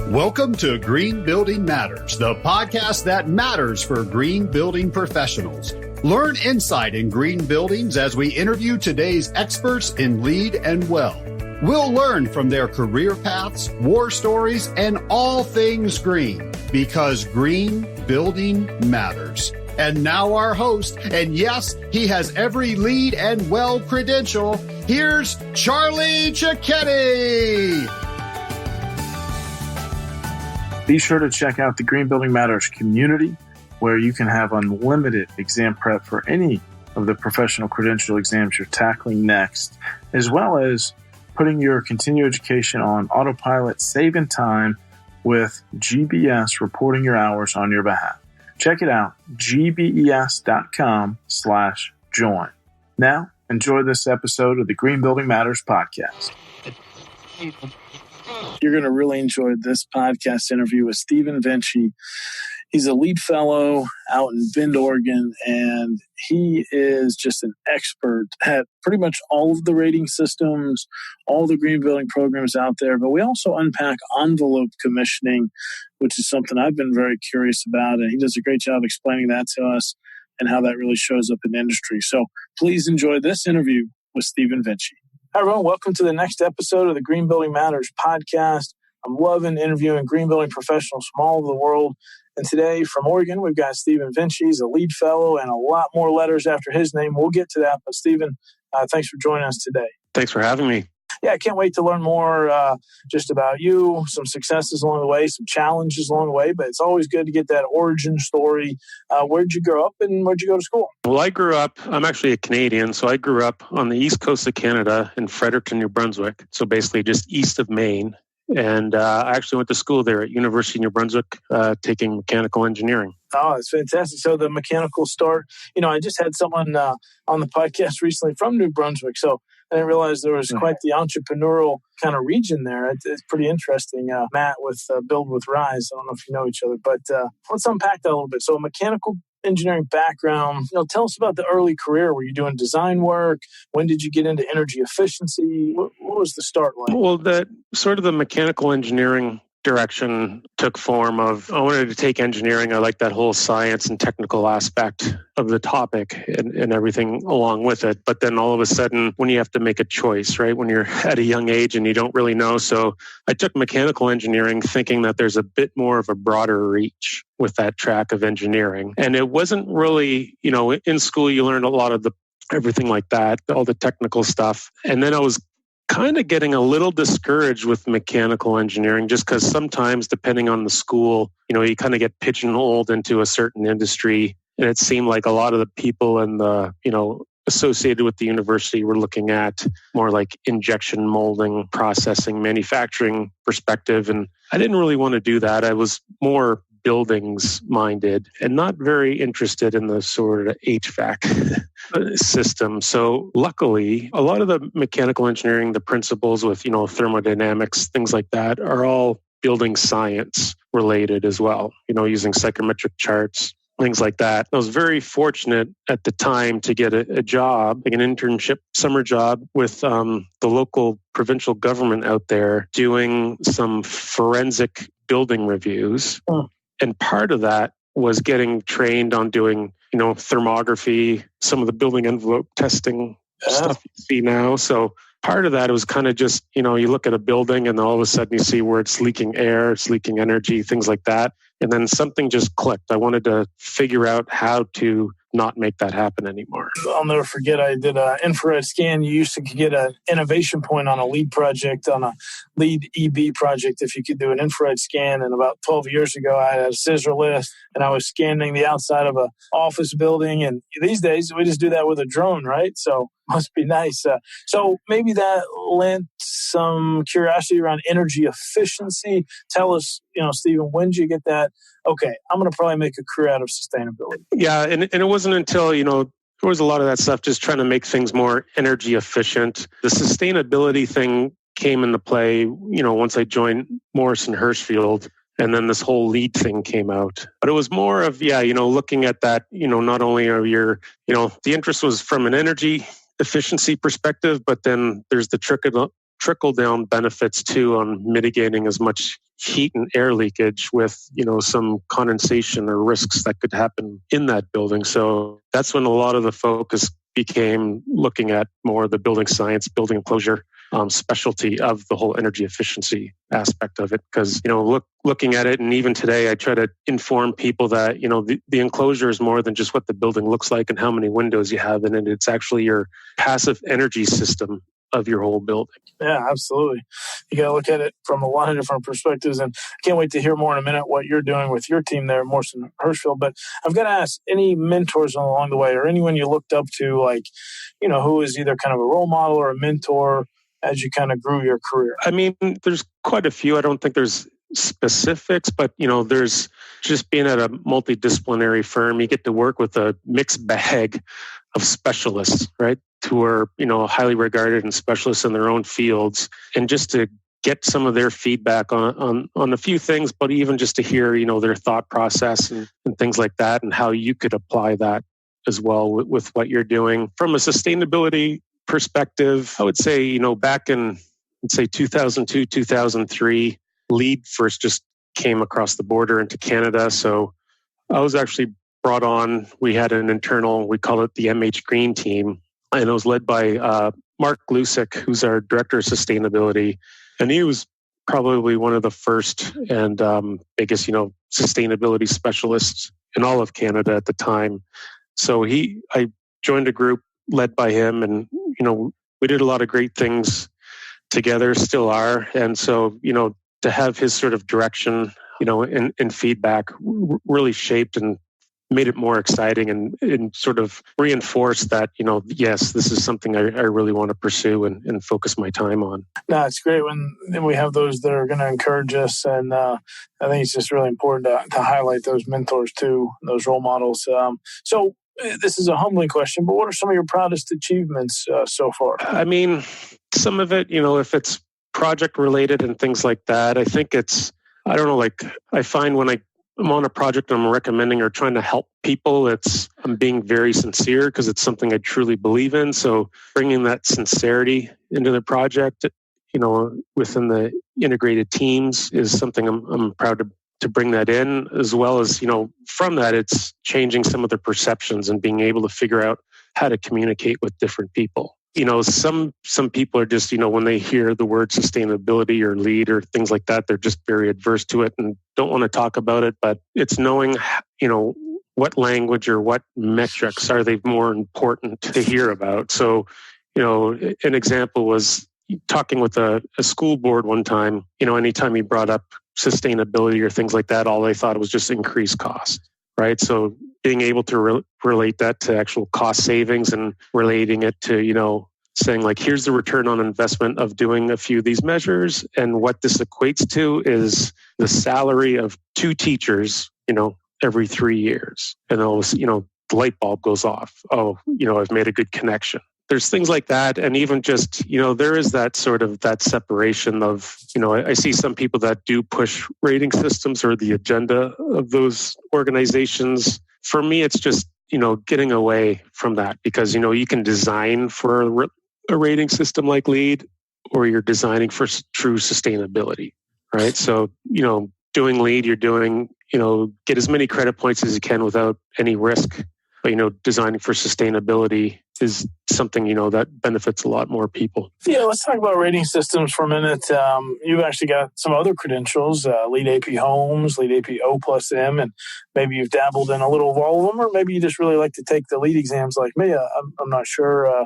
Welcome to Green Building Matters, the podcast that matters for green building professionals. Learn insight in green buildings as we interview today's experts in LEED and WELL. We'll learn from their career paths, war stories, and all things green, because green building matters. And now our host, and yes, he has every LEED and WELL credential. Here's Charlie Cicchetti. Be sure to check out the Green Building Matters community, where you can have unlimited exam prep for any of the professional credential exams you're tackling next, as well as putting your continuing education on autopilot, saving time with GBS reporting your hours on your behalf. Check it out, gbes.com/join. Now, enjoy this episode of the Green Building Matters podcast. You're going to really enjoy this podcast interview with Stevan Vinci. He's a LEED fellow out in Bend, Oregon, and he is just an expert at pretty much all of the rating systems, all the green building programs out there. But we also unpack envelope commissioning, which is something I've been very curious about, and he does a great job explaining that to us and how that really shows up in the industry. So please enjoy this interview with Stevan Vinci. Hi, everyone. Welcome to the next episode of the Green Building Matters podcast. I'm loving interviewing green building professionals from all over the world. And today from Oregon, we've got Stevan Vinci. He's a LEED fellow and a lot more letters after his name. We'll get to that. But Stevan, thanks for joining us today. Thanks for having me. Yeah, I can't wait to learn more just about you, some successes along the way, some challenges along the way. But it's always good to get that origin story. Where'd you grow up and where'd you go to school? Well, I'm actually a Canadian, so I grew up on the east coast of Canada in Fredericton, New Brunswick. So basically just east of Maine. And I actually went to school there at University of New Brunswick, taking mechanical engineering. Oh, that's fantastic. So the mechanical start, I just had someone on the podcast recently from New Brunswick. So I didn't realize there was quite the entrepreneurial kind of region there. It's pretty interesting. Matt with Build with Rise. I don't know if you know each other, but let's unpack that a little bit. So a mechanical engineering background, tell us about the early career. Were you doing design work? When did you get into energy efficiency? What was the start like? Well, the mechanical engineering direction took form of, I wanted to take engineering. I like that whole science and technical aspect of the topic and everything along with it. But then all of a sudden, when you have to make a choice, right? When you're at a young age and you don't really know. So I took mechanical engineering thinking that there's a bit more of a broader reach with that track of engineering. And it wasn't really, in school, you learned a lot of everything like that, all the technical stuff. And then I was kind of getting a little discouraged with mechanical engineering just because sometimes, depending on the school, you kind of get pigeonholed into a certain industry. And it seemed like a lot of the people and the, associated with the university were looking at more like injection molding, processing, manufacturing perspective. And I didn't really want to do that. I was more buildings minded and not very interested in the sort of HVAC system. So luckily, a lot of the mechanical engineering, the principles with, thermodynamics, things like that are all building science related as well, using psychometric charts, things like that. I was very fortunate at the time to get a job, like an internship summer job with the local provincial government out there doing some forensic building reviews. And part of that was getting trained on doing, thermography, some of the building envelope testing stuff you see now. So part of that was kind of just, you look at a building and all of a sudden you see where it's leaking air, it's leaking energy, things like that. And then something just clicked. I wanted to figure out how to not make that happen anymore. I'll never forget, I did an infrared scan. You used to get an innovation point on a LEED project, on a LEED EB project, if you could do an infrared scan. And about 12 years ago, I had a scissor lift and I was scanning the outside of an office building. And these days, we just do that with a drone, right? So must be nice. So maybe that lent some curiosity around energy efficiency. Tell us, Stevan, when did you get that? Okay, I'm going to probably make a career out of sustainability. Yeah, and it wasn't until, there was a lot of that stuff just trying to make things more energy efficient. The sustainability thing came into play, once I joined Morrison Hershfield, and then this whole LEED thing came out. But it was more of, looking at that, not only are your, the interest was from an energy efficiency perspective, but then there's the trickle down benefits too on mitigating as much heat and air leakage with, some condensation or risks that could happen in that building. So that's when a lot of the focus became looking at more of the building science, building enclosure specialty of the whole energy efficiency aspect of it. Because, looking at it, and even today, I try to inform people that, the enclosure is more than just what the building looks like and how many windows you have in it. It's actually your passive energy system of your whole building. Yeah, absolutely. You got to look at it from a lot of different perspectives, and I can't wait to hear more in a minute what you're doing with your team there at Morrison Hershfield. But I've got to ask, any mentors along the way or anyone you looked up to, like, who is either kind of a role model or a mentor as you kind of grew your career? I mean, there's quite a few. I don't think there's specifics, but, there's just being at a multidisciplinary firm, you get to work with a mixed bag of specialists, right? Who are, highly regarded and specialists in their own fields, and just to get some of their feedback on a few things, but even just to hear, their thought process and things like that, and how you could apply that as well with what you're doing. From a sustainability perspective, I would say, back in, let's say 2002, 2003, LEED first just came across the border into Canada. So I was actually brought on. We had an internal, we call it the MH Green team, and it was led by Mark Lusick, who's our director of sustainability. And he was probably one of the first and biggest, sustainability specialists in all of Canada at the time. So I joined a group led by him, and, we did a lot of great things together, still are. And so, to have his sort of direction, and feedback really shaped and made it more exciting and sort of reinforced that, yes, this is something I really want to pursue and focus my time on. No, it's great when we have those that are going to encourage us. And I think it's just really important to highlight those mentors too, those role models. So this is a humbling question, but what are some of your proudest achievements so far? I mean, some of it, if it's project related and things like that, I think I don't know, like I find when I'm on a project I'm recommending or trying to help people, I'm being very sincere because it's something I truly believe in. So bringing that sincerity into the project, within the integrated teams is something I'm proud to bring that in, as well as, from that, it's changing some of the perceptions and being able to figure out how to communicate with different people. Some people are just, when they hear the word sustainability or LEED or things like that, they're just very adverse to it and don't want to talk about it. But it's knowing, what language or what metrics are they more important to hear about. So, an example was talking with a school board one time. Anytime he brought up sustainability or things like that, all they thought was just increased cost. Right. So being able to relate that to actual cost savings and relating it to, saying like, here's the return on investment of doing a few of these measures. And what this equates to is the salary of 2 teachers, every 3 years. And the light bulb goes off. Oh, I've made a good connection. There's things like that. And even just, there is that sort of that separation of, I see some people that do push rating systems or the agenda of those organizations. For me, it's just, getting away from that because, you can design for a rating system like LEED or you're designing for true sustainability, right? So, doing LEED, you're doing, get as many credit points as you can without any risk. But, designing for sustainability is something, that benefits a lot more people. Yeah, let's talk about rating systems for a minute. You've actually got some other credentials, LEED AP Homes, LEED AP O+M, and maybe you've dabbled in a little of all of them, or maybe you just really like to take the LEED exams like me. I'm not sure.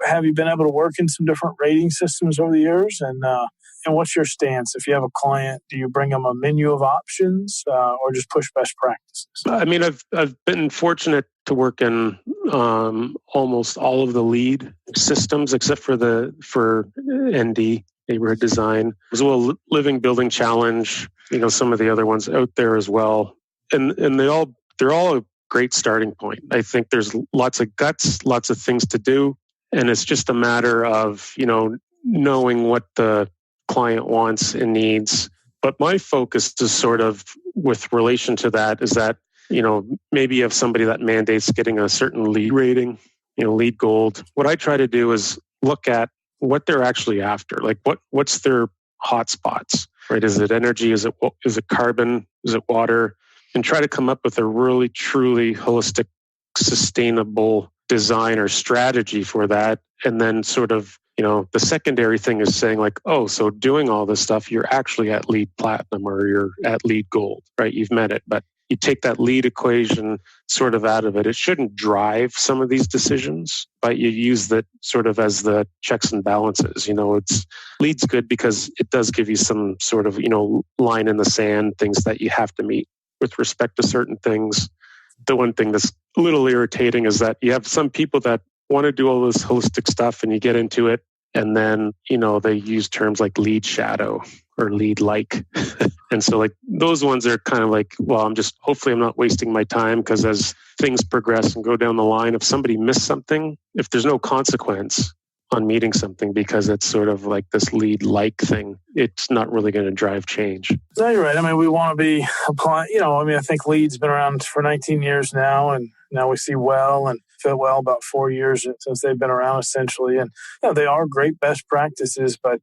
Have you been able to work in some different rating systems over the years? And what's your stance? If you have a client, do you bring them a menu of options or just push best practices? I mean, I've been fortunate to work in almost all of the LEED systems except for ND, neighborhood design, as well living building challenge, some of the other ones out there as well. And they're all a great starting point. I think there's lots of guts, lots of things to do. And it's just a matter of, knowing what the client wants and needs. But my focus is sort of with relation to that is that, maybe you have somebody that mandates getting a certain LEED rating, LEED Gold. What I try to do is look at what they're actually after, like what's their hot spots. right? Is it energy? Is it carbon? Is it water? And try to come up with a really, truly holistic, sustainable design or strategy for that. And then sort of, the secondary thing is saying like, oh, so doing all this stuff, you're actually at LEED Platinum or you're at LEED Gold, right? You've met it. But you take that LEED equation sort of out of it. It shouldn't drive some of these decisions, but you use that sort of as the checks and balances. It's LEED's good because it does give you some sort of, line in the sand, things that you have to meet with respect to certain things. The one thing that's a little irritating is that you have some people that want to do all this holistic stuff and you get into it and then, they use terms like LEED shadow or LEED like. And so like those ones are kind of like, well, hopefully I'm not wasting my time, because as things progress and go down the line, if somebody missed something, if there's no consequence on meeting something because it's sort of like this LEED like thing, it's not really going to drive change. No, you're right. I mean, we want to be applying, I think LEED's been around for 19 years now, and now we see WELL and Fitwell about 4 years since they've been around essentially. And they are great best practices, but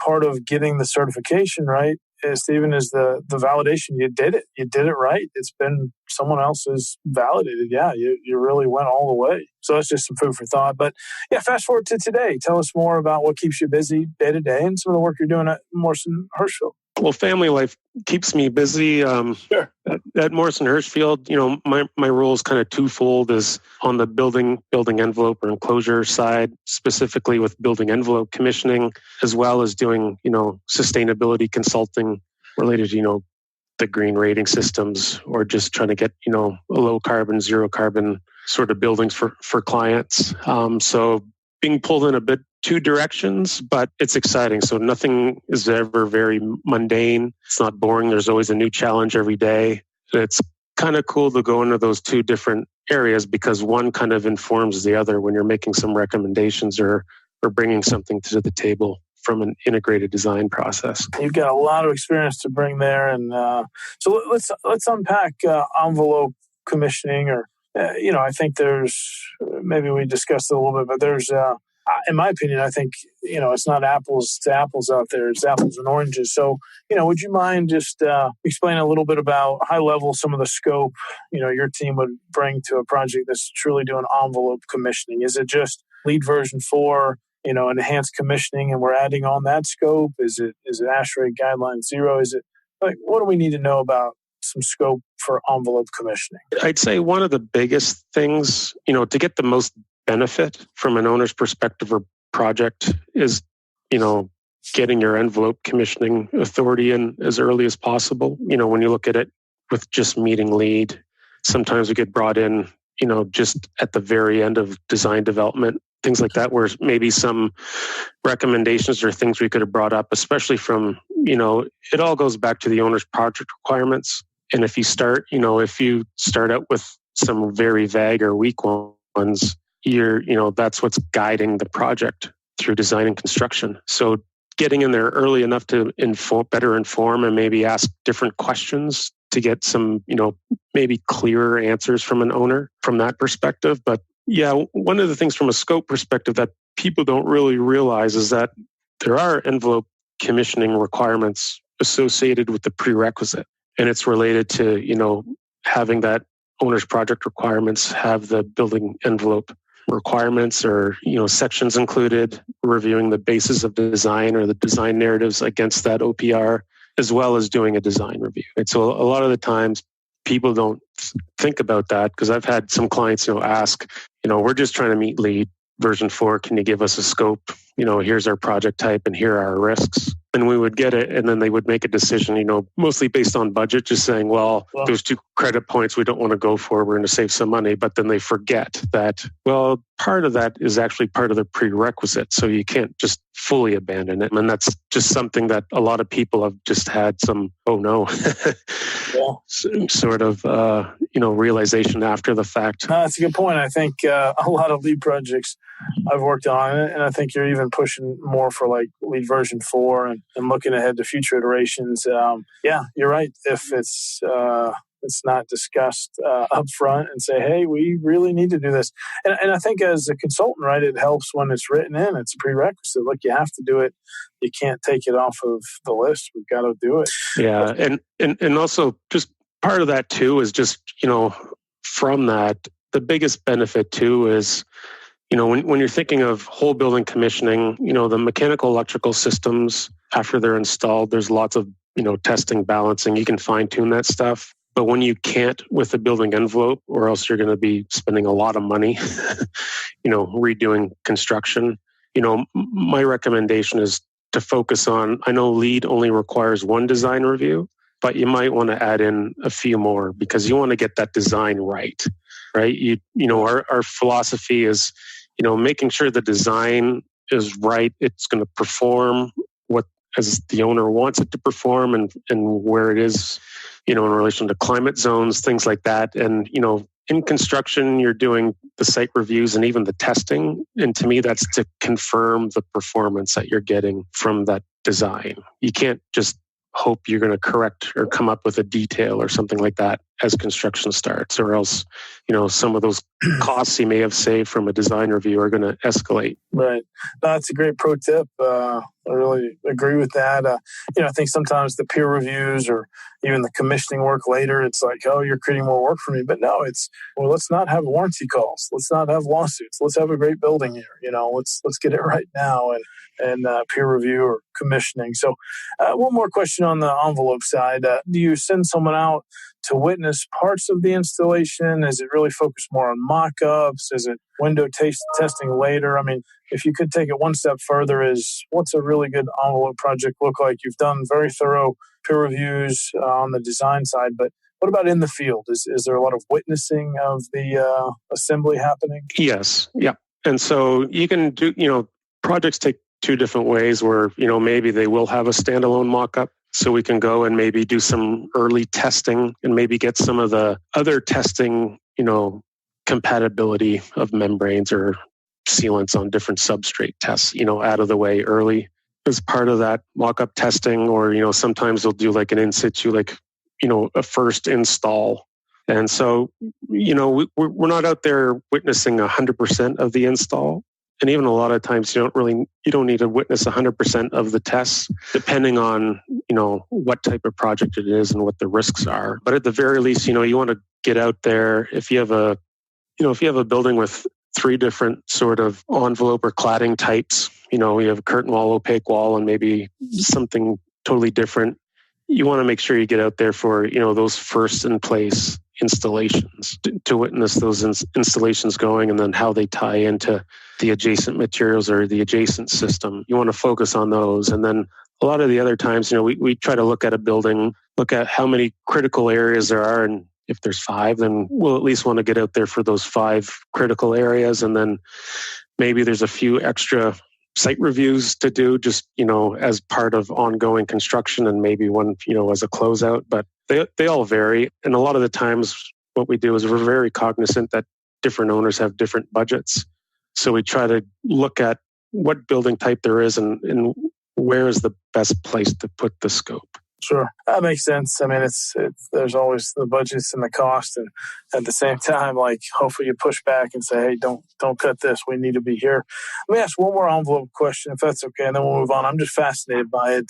part of getting the certification right, Steven, is the validation. You did it right. It's been someone else's validated. Yeah, you really went all the way. So that's just some food for thought. But yeah, fast forward to today. Tell us more about what keeps you busy day to day and some of the work you're doing at Morrison Hershfield. Well, family life keeps me busy. Sure. At Morrison Hershfield, my role is kind of twofold: is on the building envelope or enclosure side, specifically with building envelope commissioning, as well as doing, sustainability consulting related to, the green rating systems, or just trying to get, a low carbon, zero carbon sort of buildings for clients. So being pulled in a bit two directions, but it's exciting. So nothing is ever very mundane. It's not boring. There's always a new challenge every day. It's kind of cool to go into those two different areas because one kind of informs the other when you're making some recommendations or bringing something to the table from an integrated design process. You've got a lot of experience to bring there. And so let's unpack envelope commissioning, or I think maybe we discussed it a little bit, but there's, in my opinion, I think, it's not apples to apples out there. It's apples and oranges. So, would you mind just explaining a little bit about high level, some of the scope, your team would bring to a project that's truly doing envelope commissioning? Is it just LEED version 4, enhanced commissioning, and we're adding on that scope? Is it ASHRAE guideline 0? Is it like, what do we need to know about some scope for envelope commissioning? I'd say one of the biggest things, to get the most benefit from an owner's perspective or project is, getting your envelope commissioning authority in as early as possible. When you look at it with just meeting LEED, sometimes we get brought in, just at the very end of design development, things like that, where maybe some recommendations or things we could have brought up, especially from, it all goes back to the owner's project requirements. And if you start out with some very vague or weak ones, that's what's guiding the project through design and construction. So getting in there early enough to better inform and maybe ask different questions to get some, maybe clearer answers from an owner from that perspective. But yeah, one of the things from a scope perspective that people don't really realize is that there are envelope commissioning requirements associated with the prerequisite. And it's related to, having that owner's project requirements have the building envelope requirements or, sections included, reviewing the basis of the design or the design narratives against that OPR, as well as doing a design review. And so a lot of the times people don't think about that, because I've had some clients, ask, we're just trying to meet LEED version 4. Can you give us a scope? Here's our project type and here are our risks. And we would get it, and then they would make a decision, mostly based on budget, just saying, well, those 2 credit points we don't want to go for, we're going to save some money. But then they forget that, well, part of that is actually part of the prerequisite. So you can't just fully abandon it. And that's just something that a lot of people have just had some, oh no, sort of, realization after the fact. No, that's a good point. I think a lot of LEED projects I've worked on it, and I think you're even pushing more for like LEED version 4 and looking ahead to future iterations. Yeah, you're right. If it's it's not discussed up front and say, hey, we really need to do this. And I think as a consultant, right, it helps when it's written in. It's a prerequisite. Look, you have to do it. You can't take it off of the list. We've got to do it. Yeah. And also just part of that too is just, from that, the biggest benefit too is, when you're thinking of whole building commissioning, the mechanical electrical systems, after they're installed, there's lots of, testing, balancing. You can fine tune that stuff. But when you can't with the building envelope, or else you're going to be spending a lot of money, redoing construction, my recommendation is to focus on, I know LEED only requires one design review, but you might want to add in a few more because you want to get that design right? Our philosophy is, making sure the design is right. It's going to perform what as the owner wants it to perform and where it is, in relation to climate zones, things like that. And, in construction, you're doing the site reviews and even the testing. And to me, that's to confirm the performance that you're getting from that design. You can't just hope you're going to correct or come up with a detail or something like that as construction starts, or else, some of those costs you may have saved from a design review are going to escalate. Right. That's a great pro tip. I really agree with that. I think sometimes the peer reviews or even the commissioning work later, it's like, oh, you're creating more work for me. But no, it's, well, let's not have warranty calls. Let's not have lawsuits. Let's have a great building here. Let's get it right now and peer review or commissioning. So one more question on the envelope side. Do you send someone out to witness parts of the installation? Is it really focused more on mock-ups? Is it window testing later? I mean, if you could take it one step further, what's a really good envelope project look like? You've done very thorough peer reviews on the design side, but what about in the field? Is there a lot of witnessing of the assembly happening? Yes. Yeah. And so you can do, projects take two different ways where, maybe they will have a standalone mock-up. So we can go and maybe do some early testing and maybe get some of the other testing, compatibility of membranes or sealants on different substrate tests, out of the way early as part of that mock-up testing. Or, sometimes they'll do like an in situ, like, a first install. And so, we're not out there witnessing 100% of the install. And even a lot of times you don't need to witness 100% of the tests, depending on, what type of project it is and what the risks are. But at the very least, you want to get out there. If you have a building with 3 different sort of envelope or cladding types, you have a curtain wall, opaque wall, and maybe something totally different. You want to make sure you get out there for, those first in place installations to witness those installations going and then how they tie into the adjacent materials or the adjacent system. You want to focus on those. And then a lot of the other times, we try to look at a building, look at how many critical areas there are. And if there's 5, then we'll at least want to get out there for those 5 critical areas. And then maybe there's a few extra site reviews to do just, as part of ongoing construction and maybe one, as a closeout. But they all vary. And a lot of the times what we do is we're very cognizant that different owners have different budgets. So we try to look at what building type there is and where is the best place to put the scope. Sure. That makes sense. I mean, it's there's always the budgets and the cost. And at the same time, like, hopefully you push back and say, hey, don't cut this. We need to be here. Let me ask one more envelope question, if that's okay, and then we'll move on. I'm just fascinated by it.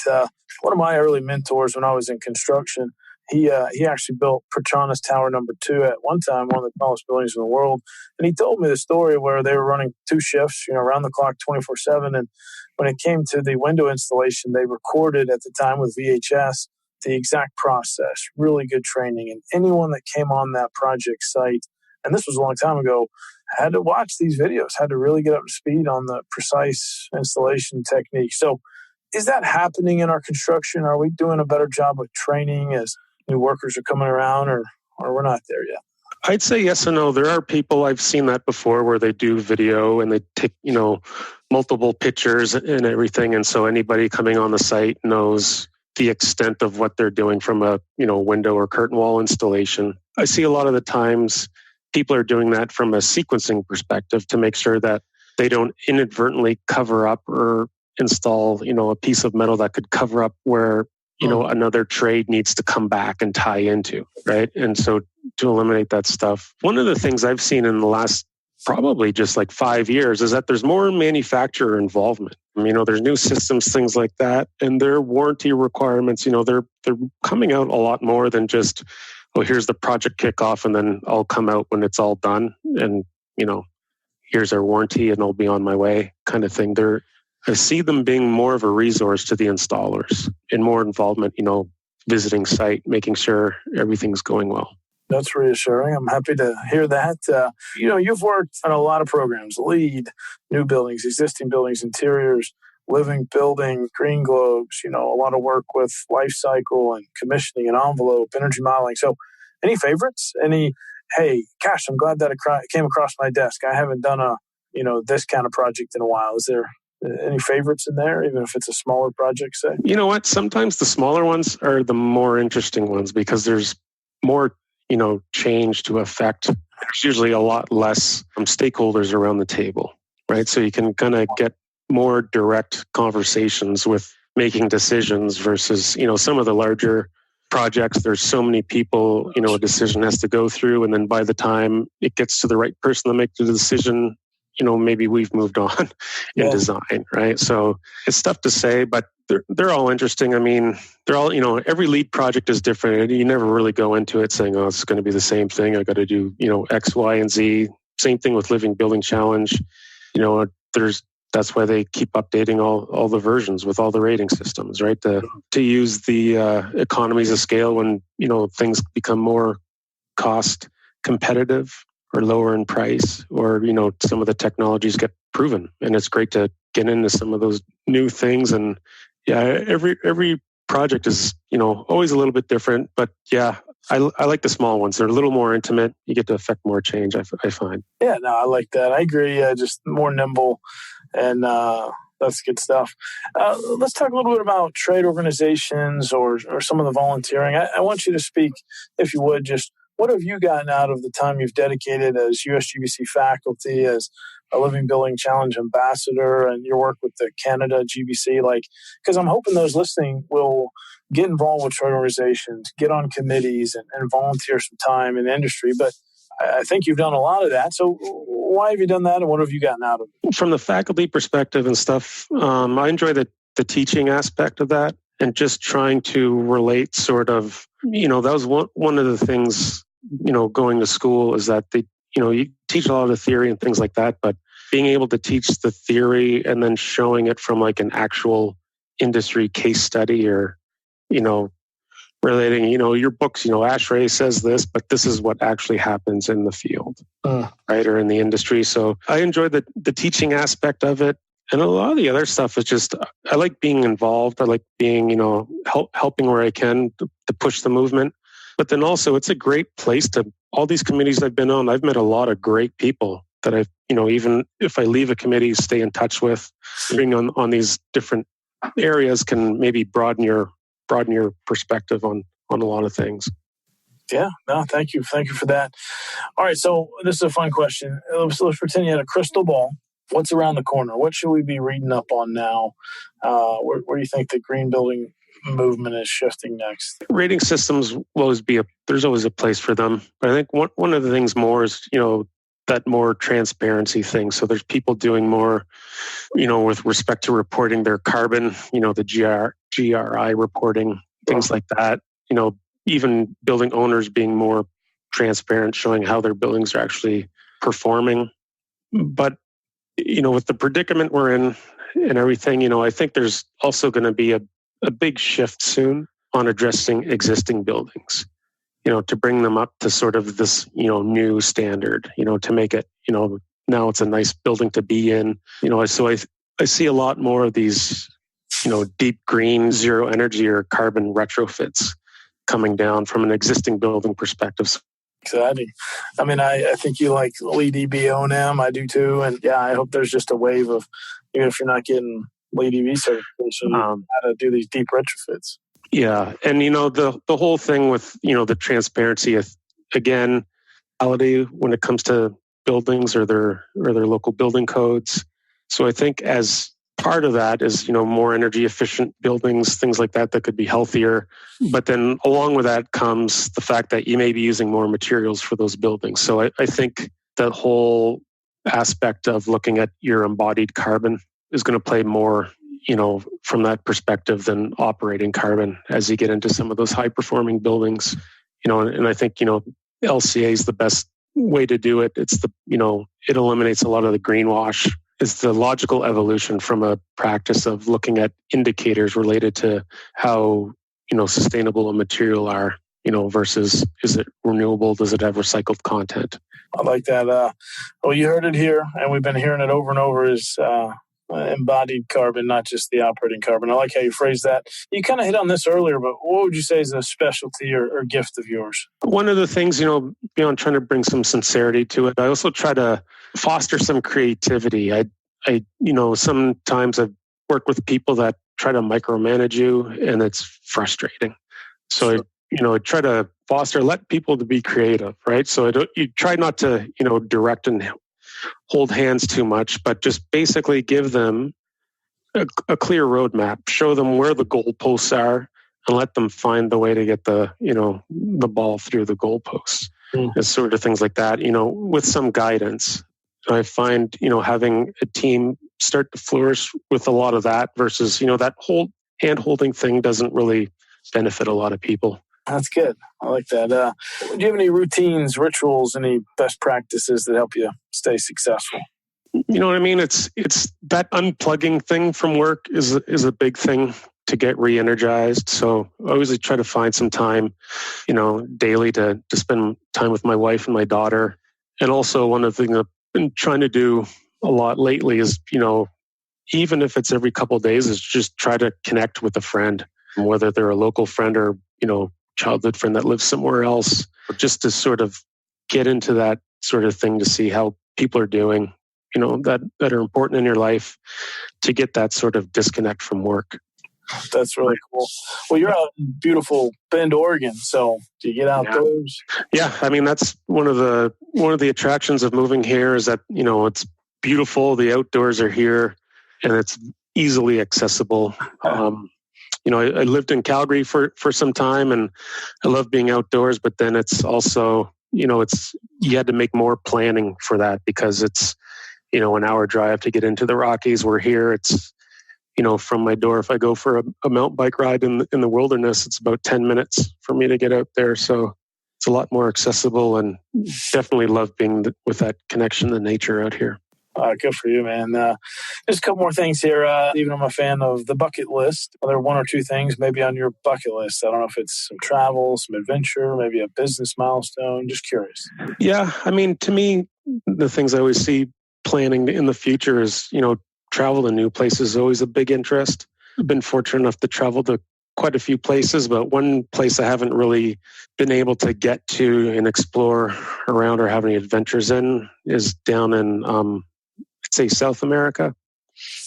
One of my early mentors when I was in construction, he actually built Petronas Tower number 2 at one time, one of the tallest buildings in the world. And he told me the story where they were running 2 shifts, around the clock, 24/7. And when it came to the window installation, they recorded at the time with VHS the exact process, really good training. And anyone that came on that project site, and this was a long time ago, had to watch these videos, had to really get up to speed on the precise installation technique. So is that happening in our construction? Are we doing a better job with training as new workers are coming around, or we're not there yet? I'd say yes and no. There are people, I've seen that before, where they do video and they take, multiple pictures and everything. And so anybody coming on the site knows the extent of what they're doing from a, window or curtain wall installation. I see a lot of the times people are doing that from a sequencing perspective to make sure that they don't inadvertently cover up or install, a piece of metal that could cover up where another trade needs to come back and tie into, right? And so to eliminate that stuff, one of the things I've seen in the last probably just like 5 years is that there's more manufacturer involvement. There's new systems, things like that, and their warranty requirements, they're coming out a lot more than just, oh, here's the project kickoff and then I'll come out when it's all done and, here's our warranty and I'll be on my way kind of thing. I see them being more of a resource to the installers and more involvement, visiting site, making sure everything's going well. That's reassuring. I'm happy to hear that. You've worked on a lot of programs: LEED, new buildings, existing buildings, interiors, living building, green globes, a lot of work with life cycle and commissioning and envelope, energy modeling. So any favorites? Hey, gosh, I'm glad that it came across my desk. I haven't done this kind of project in a while. Is there any favorites in there, even if it's a smaller project, say? You know what? Sometimes the smaller ones are the more interesting ones because there's more change to affect. There's usually a lot less stakeholders around the table, right? So you can kind of get more direct conversations with making decisions versus, some of the larger projects, there's so many people, a decision has to go through. And then by the time it gets to the right person to make the decision, maybe we've moved on in design, right? So it's tough to say, but they're all interesting. They're all, every LEED project is different. You never really go into it saying, oh, it's going to be the same thing. I got to do, X, Y, and Z. Same thing with Living Building Challenge. That's why they keep updating all the versions with all the rating systems, right? To use the economies of scale when, things become more cost competitive or lower in price, or, some of the technologies get proven. And it's great to get into some of those new things. And every project is, always a little bit different, but I like the small ones. They're a little more intimate. You get to affect more change, I find. Yeah, no, I like that. I agree. Just more nimble, and that's good stuff. Let's talk a little bit about trade organizations or some of the volunteering. I want you to speak, if you would, just what have you gotten out of the time you've dedicated as USGBC faculty, as a Living Building Challenge ambassador, and your work with the Canada GBC? Because I'm hoping those listening will get involved with trade organizations, get on committees, and volunteer some time in the industry. But I think you've done a lot of that. So why have you done that, and what have you gotten out of it? From the faculty perspective and stuff, I enjoy the teaching aspect of that and just trying to relate sort of, that was one of the things, going to school is that you teach a lot of the theory and things like that, but being able to teach the theory and then showing it from like an actual industry case study or, relating, your books, ASHRAE says this, but this is what actually happens in the field, right? Or in the industry. So I enjoy the teaching aspect of it. And a lot of the other stuff is just, I like being involved. I like being, helping where I can to push the movement. But then also it's a great place all these committees I've been on, I've met a lot of great people that I've, even if I leave a committee, stay in touch with, being on these different areas can maybe broaden your perspective on a lot of things. Yeah, no, thank you for that. All right, so this is a fun question. Let's pretend you had a crystal ball. What's around the corner? What should we be reading up on now? Where do you think the green building movement is shifting next? Rating systems will always there's always a place for them. But I think one of the things more is, that more transparency thing. So there's people doing more, with respect to reporting their carbon, the GRI reporting, things like that. Even building owners being more transparent, showing how their buildings are actually performing. But, with the predicament we're in and everything, I think there's also going to be a big shift soon on addressing existing buildings, to bring them up to sort of this, new standard, to make it, now it's a nice building to be in, so I see a lot more of these, deep green, zero energy or carbon retrofits coming down from an existing building perspective. Exciting. I think you like LEED O&M. I do too. And I hope there's just a wave of, even if you're not getting LEED certification, how to do these deep retrofits. Yeah. And, the whole thing with, the transparency, again, when it comes to buildings or their local building codes. So I think as part of that is, more energy efficient buildings, things like that could be healthier. But then along with that comes the fact that you may be using more materials for those buildings. So I think that whole aspect of looking at your embodied carbon is going to play more, from that perspective than operating carbon as you get into some of those high performing buildings. And I think, LCA is the best way to do it. It's it eliminates a lot of the greenwash. It's the logical evolution from a practice of looking at indicators related to how, sustainable a material are, versus is it renewable? Does it have recycled content? I like that. Well, you heard it here, and we've been hearing it over and over, is embodied carbon, not just the operating carbon. I like how you phrase that. You kind of hit on this earlier, but what would you say is a specialty or gift of yours? One of the things, beyond trying to bring some sincerity to it, I also try to foster some creativity. I sometimes I've worked with people that try to micromanage you, and it's frustrating. So, I try to let people to be creative, right? So you try not to, direct and hold hands too much, but just basically give them a clear roadmap, show them where the goalposts are, and let them find the way to get the ball through the goalposts. And sort of things like that, with some guidance. I find, having a team start to flourish with a lot of that versus, that whole hand-holding thing doesn't really benefit a lot of people. That's good. I like that. Do you have any routines, rituals, any best practices that help you stay successful? You know what I mean? It's that unplugging thing from work is a big thing to get re-energized. So I always try to find some time, daily to spend time with my wife and my daughter. And also one of the things I've been trying to do a lot lately is, even if it's every couple of days, is just try to connect with a friend, whether they're a local friend or, childhood friend that lives somewhere else, just to sort of get into that sort of thing to see how people are doing, that are important in your life, to get that sort of disconnect from work. That's really cool. Well, you're out in beautiful Bend, Oregon. So do you get outdoors? Yeah. I mean, that's one of the attractions of moving here is that, it's beautiful. The outdoors are here and it's easily accessible. I lived in Calgary for some time and I love being outdoors, but then it's also, you had to make more planning for that because it's, an hour drive to get into the Rockies. We're here. It's, from my door, if I go for a mountain bike ride in the wilderness, it's about 10 minutes for me to get out there. So it's a lot more accessible and definitely love being with that connection to nature out here. Good for you, man. Just a couple more things here. Even I'm a fan of the bucket list. Are there one or two things maybe on your bucket list? I don't know if it's some travel, some adventure, maybe a business milestone. Just curious. Yeah. I mean, to me, the things I always see planning in the future is, travel to new places is always a big interest. I've been fortunate enough to travel to quite a few places, but one place I haven't really been able to get to and explore around or have any adventures in is down in, I'd say South America.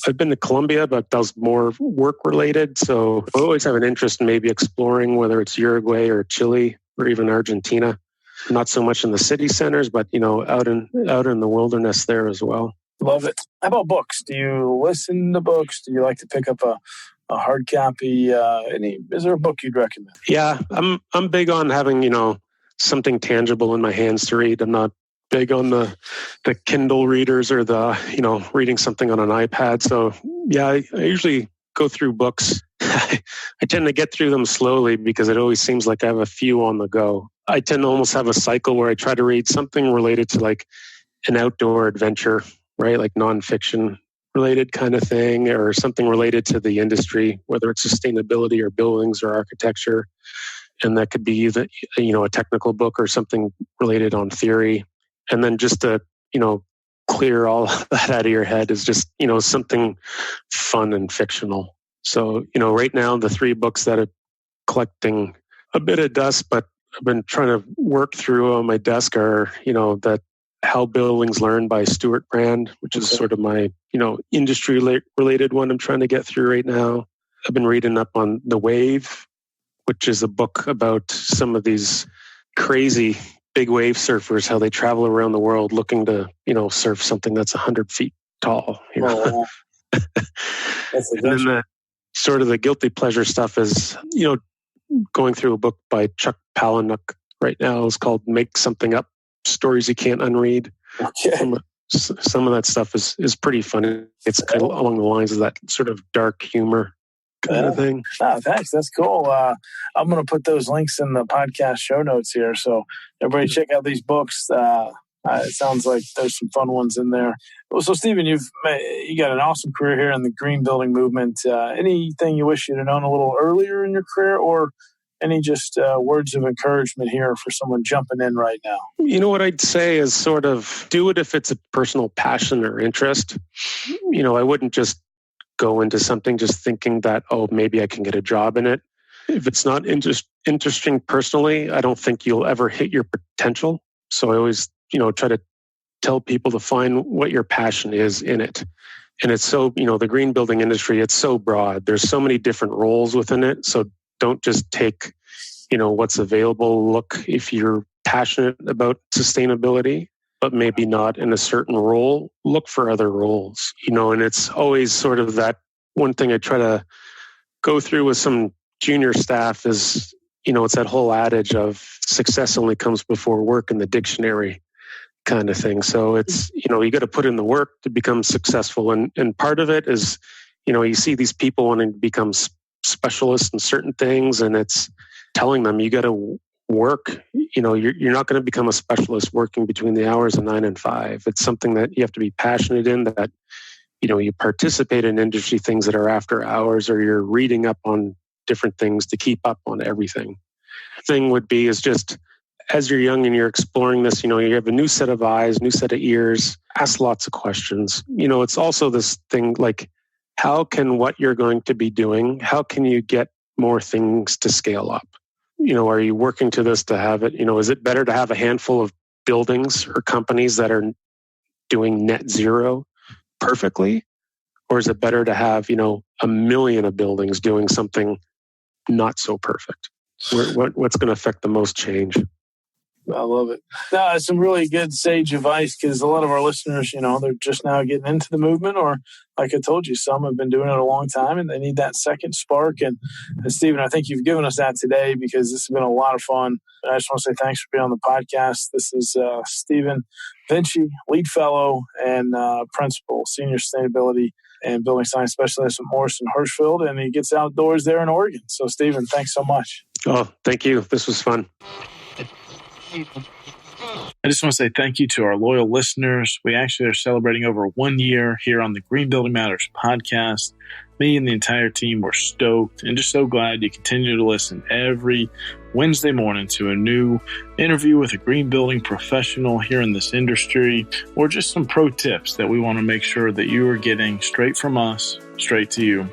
I've been to Colombia, but that was more work related. So I always have an interest in maybe exploring whether it's Uruguay or Chile or even Argentina. Not so much in the city centers, but out in the wilderness there as well. Love it. How about books? Do you listen to books? Do you like to pick up a hard copy? Is there a book you'd recommend? Yeah, I'm big on having something tangible in my hands to read. I'm not big on the Kindle readers or the reading something on an iPad. So yeah, I usually go through books. I tend to get through them slowly because it always seems like I have a few on the go. I tend to almost have a cycle where I try to read something related to like an outdoor adventure, right? Like nonfiction related kind of thing, or something related to the industry, whether it's sustainability or buildings or architecture. And that could be either, a technical book or something related on theory. And then just to, clear all that out of your head is just, something fun and fictional. So, right now, the 3 books that are collecting a bit of dust, but I've been trying to work through on my desk are, that How Buildings Learn by Stuart Brand, which is sort of my, industry related one I'm trying to get through right now. I've been reading up on The Wave, which is a book about some of these crazy big wave surfers, how they travel around the world looking to, surf something that's 100 feet tall. Oh, And then the sort of the guilty pleasure stuff is, going through a book by Chuck Palahniuk right now. It's called Make Something Up, Stories You Can't Unread. Okay. Some of that stuff is pretty funny. It's kind of along the lines of that sort of dark humor kind of thing. Oh, thanks. That's cool. I'm going to put those links in the podcast show notes here. So everybody check out these books. It sounds like there's some fun ones in there. So, Stevan, you got an awesome career here in the green building movement. Anything you wish you'd have known a little earlier in your career, or any just words of encouragement here for someone jumping in right now? What I'd say is sort of do it if it's a personal passion or interest. I wouldn't just go into something just thinking that, maybe I can get a job in it. If it's not interesting personally, I don't think you'll ever hit your potential. So I always try to tell people to find what your passion is in it. And it's so, the green building industry, it's so broad. There's so many different roles within it. So don't just take, what's available. Look, if you're passionate about sustainability, but maybe not in a certain role, look for other roles, and it's always sort of that one thing I try to go through with some junior staff is, it's that whole adage of success only comes before work in the dictionary kind of thing. So it's, you got to put in the work to become successful. And part of it is, you see these people wanting to become specialists in certain things, and it's telling them you got to work. You're not going to become a specialist working between the hours of 9 and 5. It's something that you have to be passionate in, that, you participate in industry things that are after hours, or you're reading up on different things to keep up on everything. Thing would be is just, as you're young and you're exploring this, you have a new set of eyes, new set of ears, ask lots of questions. It's also this thing like, how can what you're going to be doing, how can you get more things to scale up? Are you working to this to have it? Is it better to have a handful of buildings or companies that are doing net zero perfectly? Or is it better to have, 1 million of buildings doing something not so perfect? What's going to affect the most change? I love it. No, it's some really good sage advice, because a lot of our listeners, they're just now getting into the movement, or like I told you, some have been doing it a long time and they need that second spark. And Stevan, I think you've given us that today, because this has been a lot of fun. And I just want to say thanks for being on the podcast. This is Stevan Vinci, lead fellow and principal, senior sustainability and building science specialist at Morrison Hershfield, and he gets outdoors there in Oregon. So, Stevan, thanks so much. Oh, thank you. This was fun. I just want to say thank you to our loyal listeners. We actually are celebrating over 1 year here on the Green Building Matters podcast. Me and the entire team were stoked and just so glad you continue to listen every Wednesday morning to a new interview with a green building professional here in this industry, or just some pro tips that we want to make sure that you are getting straight from us, straight to you.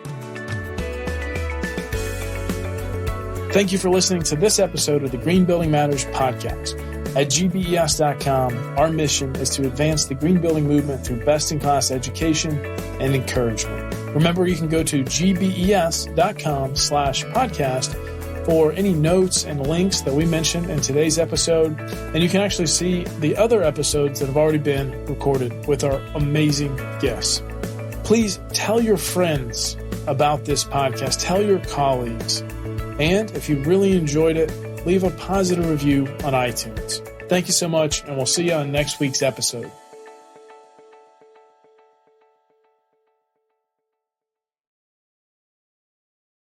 Thank you for listening to this episode of the Green Building Matters podcast. At gbes.com, our mission is to advance the green building movement through best-in-class education and encouragement. Remember, you can go to gbes.com/podcast for any notes and links that we mentioned in today's episode. And you can actually see the other episodes that have already been recorded with our amazing guests. Please tell your friends about this podcast. Tell your colleagues. And if you really enjoyed it, leave a positive review on iTunes. Thank you so much, and we'll see you on next week's episode.